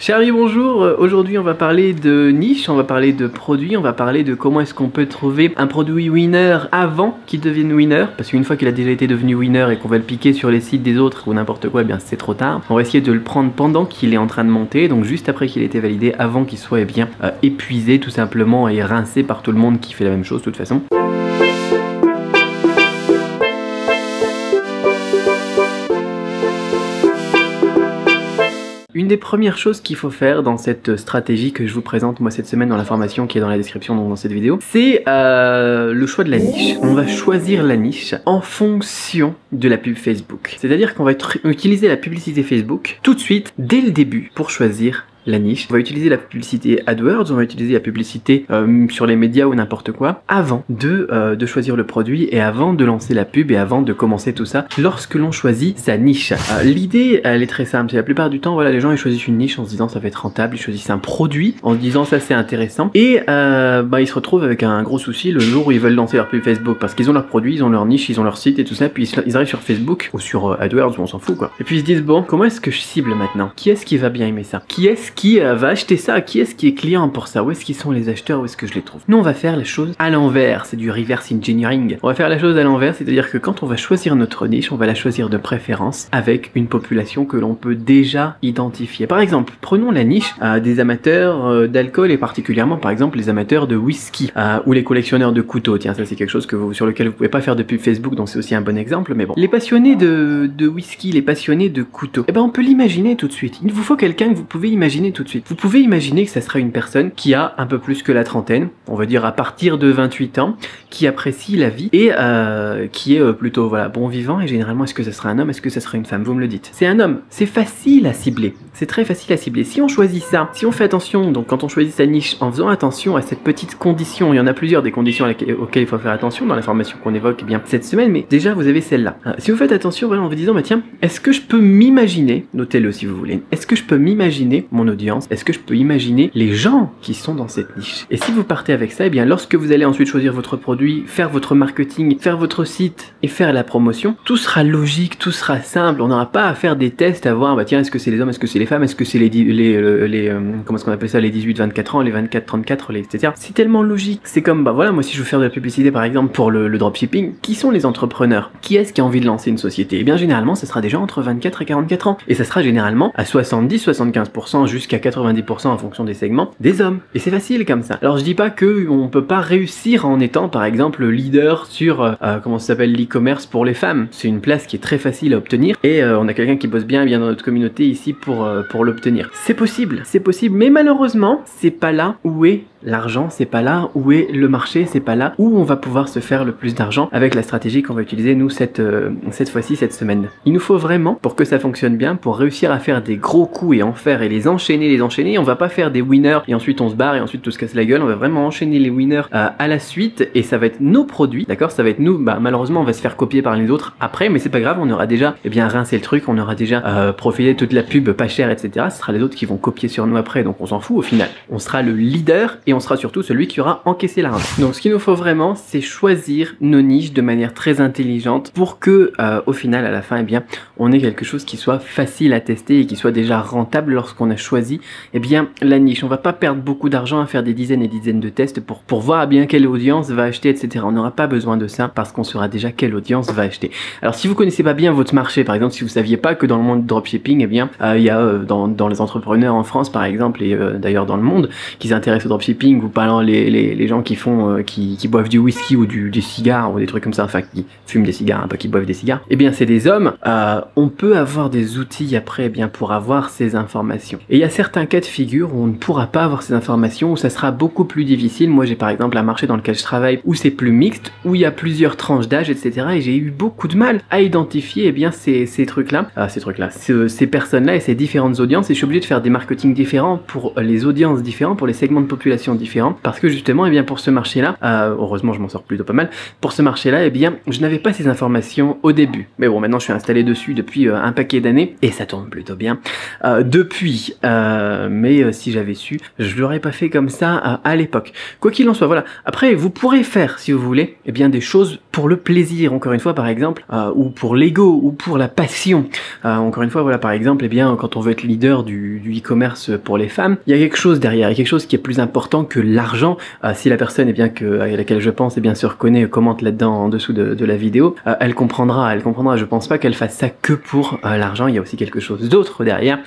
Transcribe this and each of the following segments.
Chers amis, bonjour. Aujourd'hui on va parler de niche, on va parler de produits, on va parler de comment est-ce qu'on peut trouver un produit winner avant qu'il devienne winner, parce qu'une fois qu'il a déjà été devenu winner et qu'on va le piquer sur les sites des autres ou n'importe quoi, eh bien c'est trop tard. On va essayer de le prendre pendant qu'il est en train de monter, donc juste après qu'il ait été validé, avant qu'il soit épuisé tout simplement et rincé par tout le monde qui fait la même chose de toute façon. Une des premières choses qu'il faut faire dans cette stratégie que je vous présente moi cette semaine dans la formation qui est dans la description dans cette vidéo, c'est le choix de la niche. On va choisir la niche en fonction de la pub Facebook. C'est-à-dire qu'on va utiliser la publicité Facebook tout de suite, dès le début, pour choisir la niche. On va utiliser la publicité AdWords, on va utiliser la publicité sur les médias ou n'importe quoi avant de choisir le produit et avant de lancer la pub et avant de commencer tout ça lorsque l'on choisit sa niche. L'idée elle est très simple, c'est la plupart du temps voilà, les gens ils choisissent une niche en se disant ça va être rentable, ils choisissent un produit en se disant ça c'est intéressant et ils se retrouvent avec un gros souci le jour où ils veulent lancer leur pub Facebook parce qu'ils ont leur produit, ils ont leur niche, ils ont leur site et tout ça, puis ils arrivent sur Facebook ou sur AdWords où on s'en fout quoi. Et puis ils se disent bon, comment est-ce que je cible maintenant? Qui est-ce qui va bien aimer ça? Qui est-ce qui va acheter ça? Qui est-ce qui est client pour ça? Où est-ce qu'ils sont les acheteurs? Où est-ce que je les trouve? Nous on va faire les choses à l'envers, c'est du reverse engineering. On va faire la chose à l'envers, c'est-à-dire que quand on va choisir notre niche, on va la choisir de préférence avec une population que l'on peut déjà identifier. Par exemple, prenons la niche des amateurs d'alcool et particulièrement par exemple les amateurs de whisky ou les collectionneurs de couteaux. Tiens, ça c'est quelque chose sur lequel vous pouvez pas faire de pub Facebook, donc c'est aussi un bon exemple, mais bon. Les passionnés de whisky, les passionnés de couteaux, eh ben on peut l'imaginer tout de suite. Il vous faut quelqu'un que vous pouvez imaginer tout de suite. Vous pouvez imaginer que ça sera une personne qui a un peu plus que la trentaine, on va dire à partir de 28 ans, qui apprécie la vie et qui est plutôt voilà, bon vivant. Et généralement, est-ce que ça sera un homme, est-ce que ça sera une femme? Vous me le dites. C'est un homme, c'est facile à cibler, c'est très facile à cibler. Si on choisit ça, si on fait attention, donc quand on choisit sa niche, en faisant attention à cette petite condition, il y en a plusieurs des conditions auxquelles il faut faire attention dans la formation qu'on évoque bien cette semaine, mais déjà vous avez celle-là. Si vous faites attention voilà, en vous disant, bah tiens, est-ce que je peux m'imaginer, notez-le si vous voulez, est-ce que je peux m'imaginer mon audience? Est-ce que je peux imaginer les gens qui sont dans cette niche? Et si vous partez avec ça, eh bien lorsque vous allez ensuite choisir votre produit, faire votre marketing, faire votre site et faire la promotion, tout sera logique, tout sera simple. On n'aura pas à faire des tests, à voir bah tiens, est-ce que c'est les hommes, est-ce que c'est les femmes, est-ce que c'est comment est-ce qu'on appelle ça, les 18-24 ans, les 24-34, etc. C'est tellement logique. C'est comme bah voilà, moi si je veux faire de la publicité par exemple pour le dropshipping, qui sont les entrepreneurs? Qui est-ce qui a envie de lancer une société? Eh bien généralement, ça sera déjà entre 24 et 44 ans. Et ça sera généralement à 70-75% jusqu'à 90% en fonction des segments, des hommes. Et c'est facile comme ça. Alors je dis pas que on peut pas réussir en étant par exemple leader sur comment ça s'appelle, l'e-commerce pour les femmes. C'est une place qui est très facile à obtenir et on a quelqu'un qui bosse bien dans notre communauté ici pour l'obtenir. C'est possible, mais malheureusement c'est pas là où est l'argent, c'est pas là où est le marché, c'est pas là où on va pouvoir se faire le plus d'argent avec la stratégie qu'on va utiliser nous cette fois-ci, cette semaine. Il nous faut vraiment, pour que ça fonctionne bien, pour réussir à faire des gros coups et en faire et les enchaîner, on va pas faire des winners et ensuite on se barre et ensuite tout se casse la gueule, on va vraiment enchaîner les winners à la suite et ça va être nos produits, d'accord? Ça va être nous, bah malheureusement on va se faire copier par les autres après, mais c'est pas grave, on aura déjà bien rincé le truc, on aura déjà profilé toute la pub pas chère, etc. Ce sera les autres qui vont copier sur nous après, donc on s'en fout au final. On sera le leader et on sera surtout celui qui aura encaissé l'argent. Donc ce qu'il nous faut vraiment, c'est choisir nos niches de manière très intelligente pour que au final, à la fin, eh bien, on ait quelque chose qui soit facile à tester et qui soit déjà rentable lorsqu'on a choisi la niche. On va pas perdre beaucoup d'argent à faire des dizaines et dizaines de tests pour voir bien quelle audience va acheter, etc. On n'aura pas besoin de ça parce qu'on saura déjà quelle audience va acheter. Alors si vous connaissez pas bien votre marché, par exemple, si vous saviez pas que dans le monde du dropshipping, eh bien, il y a dans les entrepreneurs en France, par exemple, et d'ailleurs dans le monde, qui s'intéressent au dropshipping ou pas les gens qui font qui boivent du whisky ou des cigares ou des trucs comme ça, enfin qui fument des cigares, pas qui boivent des cigares, eh bien c'est des hommes. On peut avoir des outils après pour avoir ces informations. Et il y a certains cas de figure où on ne pourra pas avoir ces informations, où ça sera beaucoup plus difficile. Moi j'ai par exemple un marché dans lequel je travaille où c'est plus mixte, où il y a plusieurs tranches d'âge, etc. Et j'ai eu beaucoup de mal à identifier ces trucs-là, ces personnes-là et ces différentes audiences. Et je suis obligé de faire des marketing différents pour les audiences différentes, pour les segments de population informations différentes parce que justement, eh bien, pour ce marché-là, heureusement, je m'en sors plutôt pas mal. Pour ce marché-là, eh bien, je n'avais pas ces informations au début. Mais bon, maintenant, je suis installé dessus depuis un paquet d'années et ça tourne plutôt bien. Mais si j'avais su, je l'aurais pas fait comme ça à l'époque. Quoi qu'il en soit, voilà. Après, vous pourrez faire, si vous voulez, eh bien, des choses pour le plaisir, encore une fois, par exemple, ou pour l'ego, ou pour la passion. Encore une fois, voilà, par exemple, eh bien, quand on veut être leader du e-commerce pour les femmes, il y a quelque chose derrière, il y a quelque chose qui est plus important que l'argent. Si la personne, eh bien, à laquelle je pense, eh bien, se reconnaît, commente là-dedans en dessous de la vidéo, elle comprendra. Je pense pas qu'elle fasse ça que pour l'argent. Il y a aussi quelque chose d'autre derrière,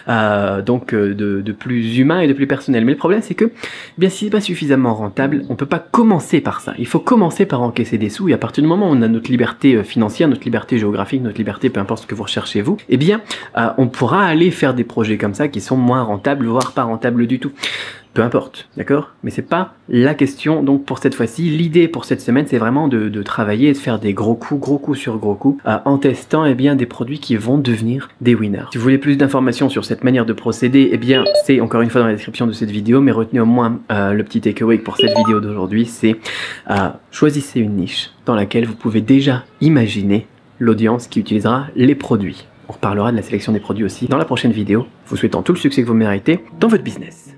donc de plus humain et de plus personnel. Mais le problème, c'est que, eh bien, si c'est pas suffisamment rentable, on peut pas commencer par ça. Il faut commencer par encaisser des sous, et à partir du moment où on a notre liberté financière, notre liberté géographique, notre liberté, peu importe ce que vous recherchez vous, eh bien, on pourra aller faire des projets comme ça qui sont moins rentables, voire pas rentables du tout. Peu importe, d'accord? Mais c'est pas la question, donc pour cette fois-ci, l'idée pour cette semaine, c'est vraiment de travailler et de faire des gros coups sur gros coups, en testant, eh bien, des produits qui vont devenir des winners. Si vous voulez plus d'informations sur cette manière de procéder, eh bien, c'est encore une fois dans la description de cette vidéo, mais retenez au moins le petit takeaway pour cette vidéo d'aujourd'hui, c'est choisissez une niche dans laquelle vous pouvez déjà imaginer l'audience qui utilisera les produits. On reparlera de la sélection des produits aussi dans la prochaine vidéo, vous souhaitant tout le succès que vous méritez dans votre business.